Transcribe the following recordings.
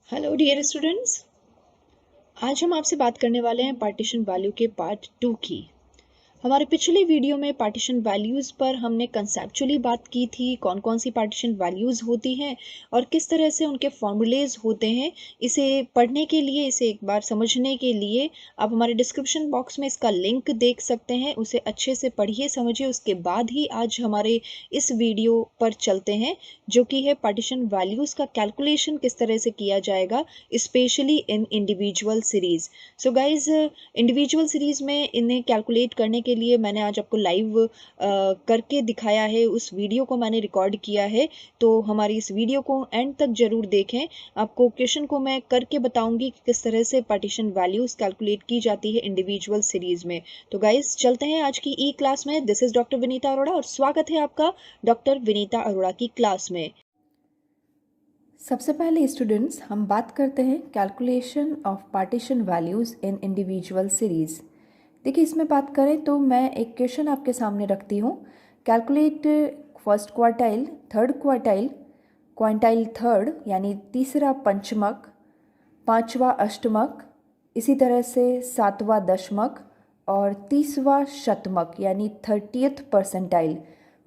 Hello dear students. आज हम आपसे बात करने वाले हैं पार्टीशन वैल्यू के पार्ट 2 की। हमारे पिछले वीडियो में पार्टीशन वैल्यूज़ पर हमने कंसेप्चुअली बात की थी, कौन कौन सी पार्टीशन वैल्यूज़ होती हैं और किस तरह से उनके फॉर्मूलेज होते हैं। इसे पढ़ने के लिए, इसे एक बार समझने के लिए आप हमारे डिस्क्रिप्शन बॉक्स में इसका लिंक देख सकते हैं। उसे अच्छे से पढ़िए, समझिए, उसके बाद ही आज हमारे इस वीडियो पर चलते हैं, जो कि है पार्टीशन वैल्यूज़ का कैलकुलेशन किस तरह से किया जाएगा, specially in individual series. So guys, individual series में इन्हें कैलकुलेट करने के लिए मैंने आज आपको लाइव करके दिखाया है। उस वीडियो को मैंने रिकॉर्ड किया है, तो हमारी इस वीडियो को एंड तक ज़रूर देखें। आपको क्वेश्चन को मैं करके बताऊंगी कि किस तरह से पार्टीशन वैल्यूज़ कैलकुलेट की जाती है इंडिविजुअल सीरीज़ में। तो गाइज चलते हैं आज की ई क्लास में। This is doctor Vinita Arora और स्वागत है आपका डॉक्टर विनीता अरोड़ा की क्लास में। सबसे पहले स्टूडेंट्स हम बात करते हैं calculation of partition values in individual series. देखिए, इसमें बात करें तो मैं एक क्वेश्चन आपके सामने रखती हूँ। Calculate first quartile, third quartile, quantile third यानी तीसरा पंचमक, पांचवा अष्टमक, इसी तरह से सातवां दशमक और 30वां शतमक यानी 30th percentile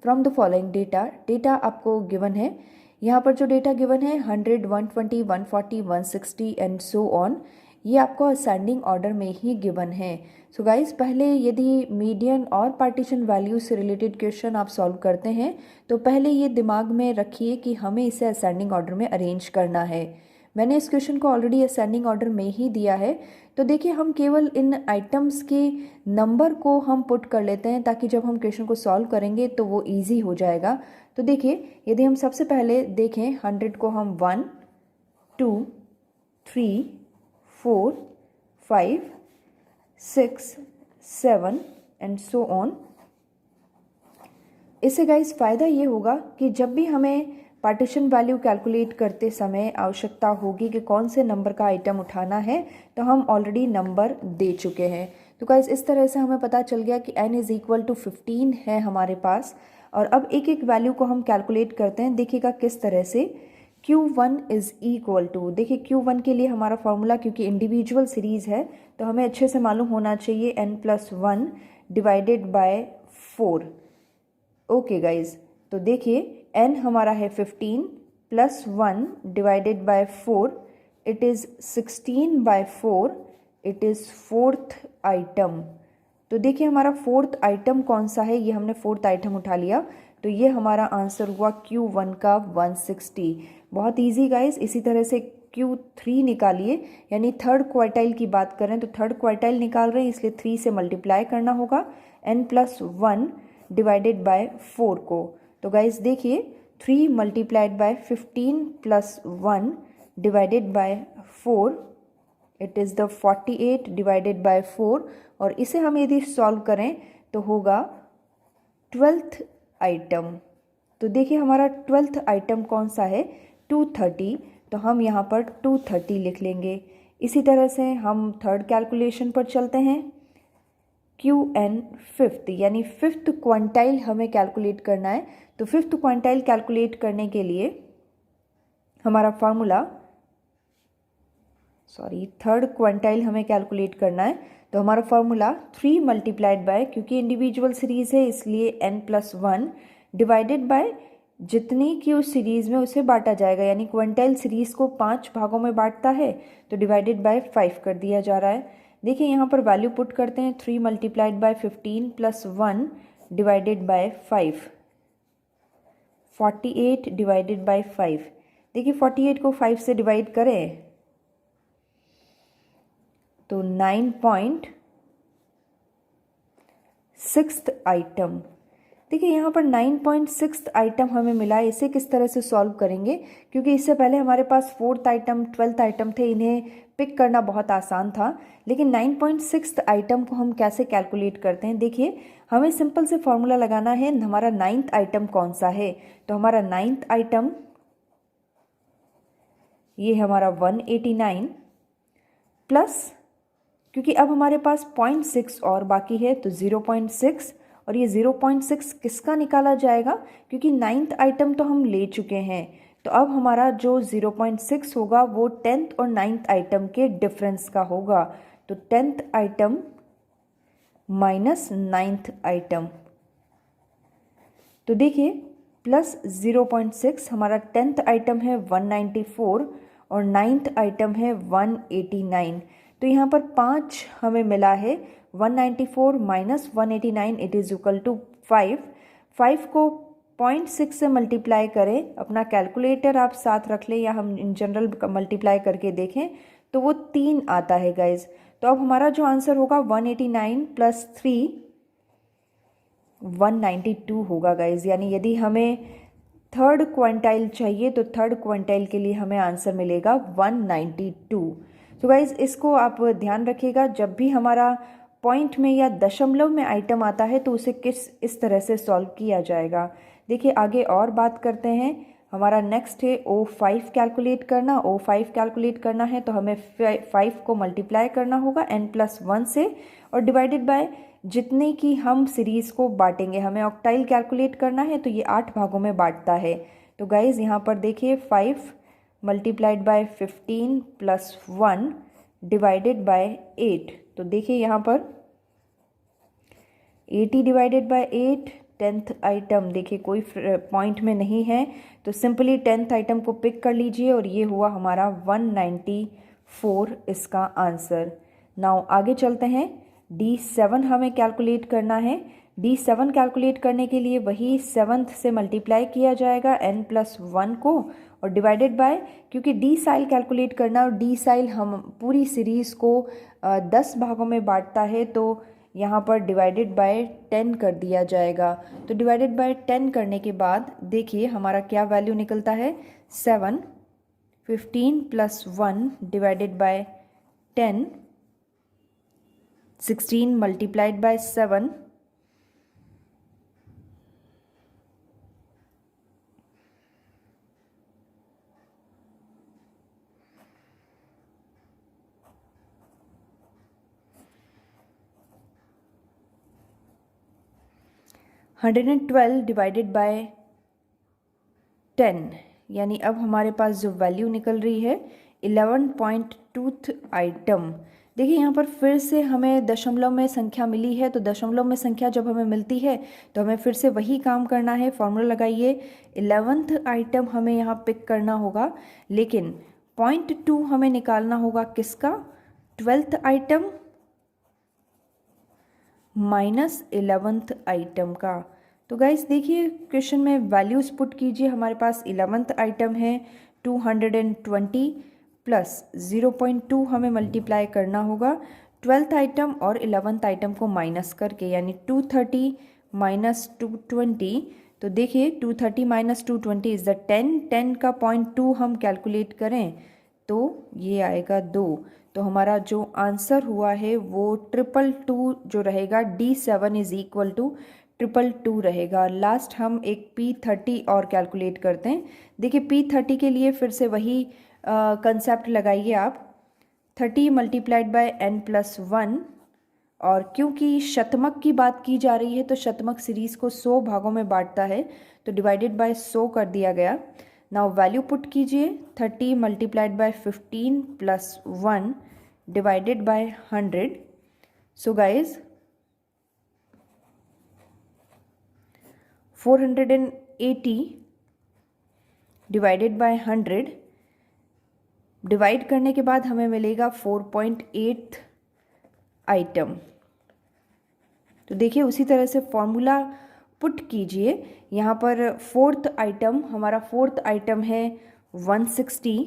from the following data. Data आपको गिवन है। यहाँ पर जो डेटा गिवन है 100, 120, 140, 160 एंड सो ऑन, ये आपको असेंडिंग ऑर्डर में ही गिवन है। सो गाइज, पहले यदि मीडियन और पार्टीशन वैल्यू से रिलेटेड क्वेश्चन आप सॉल्व करते हैं तो पहले ये दिमाग में रखिए कि हमें इसे असेंडिंग ऑर्डर में अरेंज करना है। मैंने इस क्वेश्चन को ऑलरेडी असेंडिंग ऑर्डर में ही दिया है। तो देखिए, हम केवल इन आइटम्स के नंबर को हम पुट कर लेते हैं ताकि जब हम क्वेश्चन को सॉल्व करेंगे तो वो इजी हो जाएगा। तो देखिए, यदि हम सबसे पहले देखें 100 को हम 1, 2, 3, 4, 5, 6, 7 एंड सो ऑन। इससे गाइस फ़ायदा ये होगा कि जब भी हमें पार्टीशन वैल्यू कैलकुलेट करते समय आवश्यकता होगी कि कौन से नंबर का आइटम उठाना है, तो हम ऑलरेडी नंबर दे चुके हैं। तो गाइस, इस तरह से हमें पता चल गया कि n इज़ इक्वल टू 15 है हमारे पास। और अब एक एक वैल्यू को हम कैलकुलेट करते हैं। देखिएगा किस तरह से। Q1 इज़ इक्वल टू, देखिए Q1 के लिए हमारा फॉर्मूला, क्योंकि इंडिविजुअल सीरीज़ है तो हमें अच्छे से मालूम होना चाहिए, n+1 divided by 4। Okay guys, तो देखिए n हमारा है 15 plus 1 divided by 4, it is 16/4, it is fourth item. तो देखिए हमारा फोर्थ आइटम कौन सा है, ये हमने फोर्थ आइटम उठा लिया। तो ये हमारा आंसर हुआ Q1 का 160। बहुत इजी गाइज। इसी तरह से Q3 निकालिए, यानी थर्ड क्वार्टाइल की बात करें तो थर्ड क्वार्टाइल निकाल रहे हैं, इसलिए 3 से मल्टीप्लाई करना होगा n+1 डिवाइडेड बाय 4 को। तो गाइज देखिए, 3 multiplied by 15 plus 1 divided by 4, it is the 48 divided by 4। और इसे हम यदि सॉल्व करें तो होगा 12th आइटम। तो देखिए हमारा 12th आइटम कौन सा है, 230। तो हम यहाँ पर 230 लिख लेंगे। इसी तरह से हम थर्ड कैलकुलेशन पर चलते हैं। Qn फिफ्थ, यानी फिफ्थ क्वांटाइल हमें कैलकुलेट करना है। तो फिफ्थ क्वांटाइल कैलकुलेट करने के लिए हमारा फार्मूला, थर्ड क्वांटाइल हमें कैलकुलेट करना है तो हमारा फार्मूला 3 मल्टीप्लाइड बाय, क्योंकि इंडिविजुअल सीरीज़ है इसलिए n+1 डिवाइडेड बाय जितनी की उस सीरीज़ में उसे बांटा जाएगा, यानी क्वांटाइल सीरीज़ को 5 भागों में बांटता है तो डिवाइडेड बाय 5 कर दिया जा रहा है। देखिए यहाँ पर वैल्यू पुट करते हैं, 3 multiplied by 15 plus 1 divided by 5, 48 divided by 5। देखिए 48 को 5 से डिवाइड करें तो 9.6 आइटम। देखिए यहाँ पर 9.6 आइटम हमें मिला है। इसे किस तरह से सॉल्व करेंगे, क्योंकि इससे पहले हमारे पास 4th आइटम, 12th आइटम थे, इन्हें पिक करना बहुत आसान था। लेकिन 9.6 आइटम को हम कैसे कैलकुलेट करते हैं, देखिए हमें सिंपल से फॉर्मूला लगाना है, हमारा 9th आइटम कौन सा है। तो हमारा 9th आइटम ये हमारा 189 प्लस, क्योंकि अब हमारे पास 0.6 और बाकी है तो 0.6, और ये 0.6 किसका निकाला जाएगा, क्योंकि 9th आइटम तो हम ले चुके हैं। तो अब हमारा जो 0.6 होगा वो 10th और 9th आइटम के डिफरेंस का होगा। तो 10th item minus 9th item, तो देखिए प्लस 0.6, हमारा 10th आइटम है 194 और 9th आइटम है 189। तो यहाँ पर 5 हमें मिला है। 194 minus 189 it is equal to 5। 5 को 0.6 से मल्टीप्लाई करें, अपना कैलकुलेटर आप साथ रख लें या हम इन जनरल मल्टीप्लाई करके देखें तो वो 3 आता है गाइज। तो अब हमारा जो आंसर होगा 189 प्लस 3 192 होगा गाइज। यानी यदि हमें थर्ड क्वांटाइल चाहिए तो थर्ड क्वांटाइल के लिए हमें आंसर मिलेगा 192। तो गाइज इसको आप ध्यान रखिएगा, जब भी हमारा पॉइंट में या दशमलव में आइटम आता है तो उसे इस तरह से सॉल्व किया जाएगा। देखिए आगे और बात करते हैं। हमारा नेक्स्ट है O5 कैलकुलेट करना। O5 कैलकुलेट करना है तो हमें 5 को मल्टीप्लाई करना होगा n+1 से और डिवाइडेड बाय जितने की हम सीरीज़ को बांटेंगे। हमें ऑक्टाइल कैलकुलेट करना है तो ये 8 भागों में बांटता है। तो गाइज यहाँ पर देखिए 5 multiplied by 15 plus 1 divided by 8। तो देखिए यहाँ पर 80 डिवाइडेड बाय 8, 10th आइटम देखिए कोई पॉइंट में नहीं है तो सिंपली 10th आइटम को पिक कर लीजिए और ये हुआ हमारा 194 इसका आंसर। नाउ आगे चलते हैं। D7 हमें कैलकुलेट करना है। D7 कैलकुलेट करने के लिए वही 7th से मल्टीप्लाई किया जाएगा n+1 को और डिवाइडेड बाय, क्योंकि डी साइल कैलकुलेट करना और डी साइल हम पूरी सीरीज़ को 10 भागों में बांटता है तो यहाँ पर डिवाइडेड बाय 10 कर दिया जाएगा। तो डिवाइडेड बाय 10 करने के बाद देखिए हमारा क्या वैल्यू निकलता है 7। 15 plus 1 divided by 10, 16 multiplied by 7, 112 divided by 10, यानी अब हमारे पास जो वैल्यू निकल रही है 11.2 आइटम। देखिए यहाँ पर फिर से हमें दशमलव में संख्या मिली है तो दशमलव में संख्या जब हमें मिलती है तो हमें फिर से वही काम करना है। फॉर्मूला लगाइए, 11th आइटम हमें यहाँ पिक करना होगा, लेकिन 0.2 हमें निकालना होगा किसका, 12th item minus 11th item का। तो गाइस देखिए क्वेश्चन में वैल्यूज़ पुट कीजिए। हमारे पास 11th आइटम है 220 प्लस 0.2 हमें मल्टीप्लाई करना होगा 12th आइटम और 11th आइटम को माइनस करके, यानी 230 माइनस 220। तो देखिए 230 माइनस 220 इज़ द 10। 10 का 0.2 हम कैलकुलेट करें तो ये आएगा 2। तो हमारा जो आंसर हुआ है वो 222 जो रहेगा, D7 इज़ इक्वल टू 222 रहेगा। लास्ट हम एक P30 और कैलकुलेट करते हैं। देखिए P30 के लिए फिर से वही कंसेप्ट लगाइए आप, 30 मल्टीप्लाइड बाय n+1, और क्योंकि शतमक की बात की जा रही है तो शतमक सीरीज़ को 100 भागों में बांटता है तो डिवाइडेड बाय 100 कर दिया गया। नाउ वैल्यू पुट कीजिए, 30 multiplied by 15 plus 1 divided by 100। So guys 480 divided by 100, divide करने के बाद हमें मिलेगा 4.8 आइटम। तो देखिए उसी तरह से फॉर्मूला पुट कीजिए। यहाँ पर 4th आइटम, हमारा 4th आइटम है 160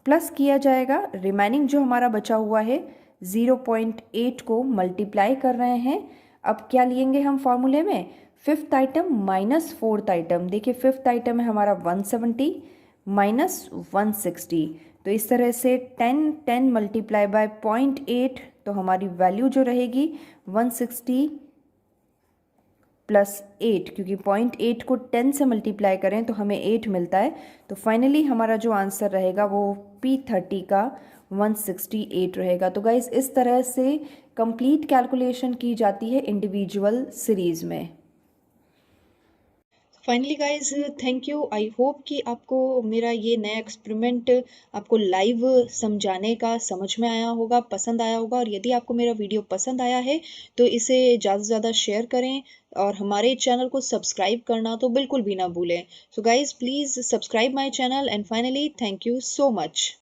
प्लस किया जाएगा रिमेनिंग जो हमारा बचा हुआ है 0.8 को मल्टीप्लाई कर रहे हैं। अब क्या लेंगे हम फॉर्मूले में, 5th item minus 4th item. देखिए 5th आइटम है हमारा 170 माइनस 160, तो इस तरह से 10 मल्टीप्लाई बाय 0.8, तो हमारी वैल्यू जो रहेगी 160 प्लस 8, क्योंकि 0.8 को 10 से मल्टीप्लाई करें तो हमें 8 मिलता है। तो फाइनली हमारा जो आंसर रहेगा वो P30 का 168 रहेगा। तो गाइज इस तरह से कंप्लीट कैलकुलेशन की जाती है इंडिविजुअल सीरीज़ में। Finally guys thank you. I hope कि आपको मेरा ये नया एक्सपेरिमेंट आपको लाइव समझाने का समझ में आया होगा, पसंद आया होगा। और यदि आपको मेरा वीडियो पसंद आया है तो इसे ज़्यादा से ज़्यादा शेयर करें और हमारे चैनल को सब्सक्राइब करना तो बिल्कुल भी ना भूलें। So guys please subscribe my channel and finally thank you so much.